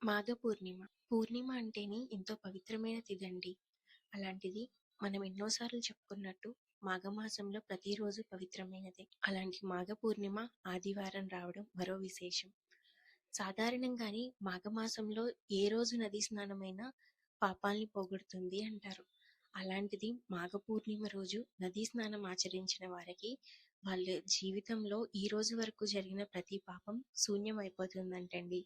మాఘ పూర్ణిమ. పూర్ణిమ అంటేనే ఎంతో పవిత్రమైన తిథండి. అలాంటిది మనం ఎన్నోసార్లు చెప్పుకున్నట్టు మాఘమాసంలో ప్రతిరోజు పవిత్రమైనదే. అలాంటి మాఘ పూర్ణిమ ఆదివారం రావడం మరో విశేషం. సాధారణంగానే మాఘమాసంలో ఏ రోజు నదీ స్నానమైనా పాపాల్ని పోగొడుతుంది అంటారు. అలాంటిది మాఘ పూర్ణిమ రోజు నదీ స్నానం ఆచరించిన వారికి వాళ్ళ జీవితంలో ఈ రోజు వరకు జరిగిన ప్రతి పాపం శూన్యమైపోతుందంటండి.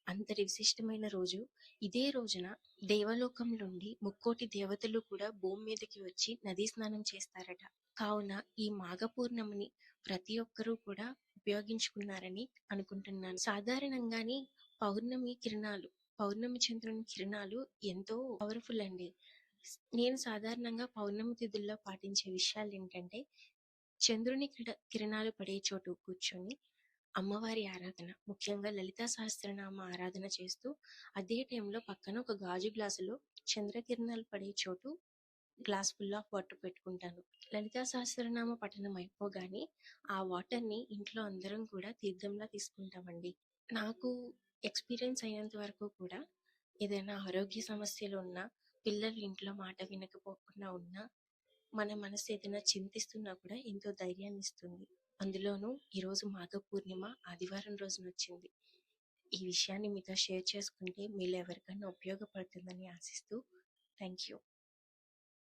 అంతటి విశిష్టమైన రోజు. ఇదే రోజున దేవలోకం నుండి ముక్కోటి దేవతలు కూడా భూమి మీదకి వచ్చి నదీ స్నానం చేస్తారట. కావున ఈ మాఘ పూర్ణమిని ప్రతి ఒక్కరూ కూడా ఉపయోగించుకున్నారని అనుకుంటున్నాను. సాధారణంగానే పౌర్ణమి కిరణాలు, పౌర్ణమి చంద్రుని కిరణాలు ఎంతో పవర్ఫుల్ అండి. నేను సాధారణంగా పౌర్ణమి తిథుల్లో పాటించే విషయాలు ఏంటంటే, చంద్రుని కిరణాలు పడే చోటు కూర్చొని అమ్మవారి ఆరాధన, ముఖ్యంగా లలితా సహస్రనామ ఆరాధన చేస్తూ, అదే టైంలో పక్కన ఒక గాజు గ్లాసులో చంద్రకిరణాలు పడే చోటు గ్లాస్ ఫుల్ ఆఫ్ వాటర్ పెట్టుకుంటాను. లలితా సహస్రనామ పఠనం అయిపోగానే ఆ వాటర్ని ఇంట్లో అందరం కూడా తీర్థంలా తీసుకుంటామండి. నాకు ఎక్స్పీరియన్స్ అయినంత వరకు కూడా ఏదైనా ఆరోగ్య సమస్యలు ఉన్నా, పిల్లలు ఇంట్లో మాట వినకపోకుండా ఉన్నా, మన మనసు ఏదైనా చింతిస్తున్నా కూడా ఎంతో ధైర్యాన్ని ఇస్తుంది. అందులోనూ ఈరోజు మాఘ పూర్ణిమ ఆదివారం రోజున వచ్చింది. ఈ విషయాన్ని మీతో షేర్ చేసుకుంటే మీలో ఎవరికైనా ఉపయోగపడుతుందని ఆశిస్తూ థ్యాంక్ యూ.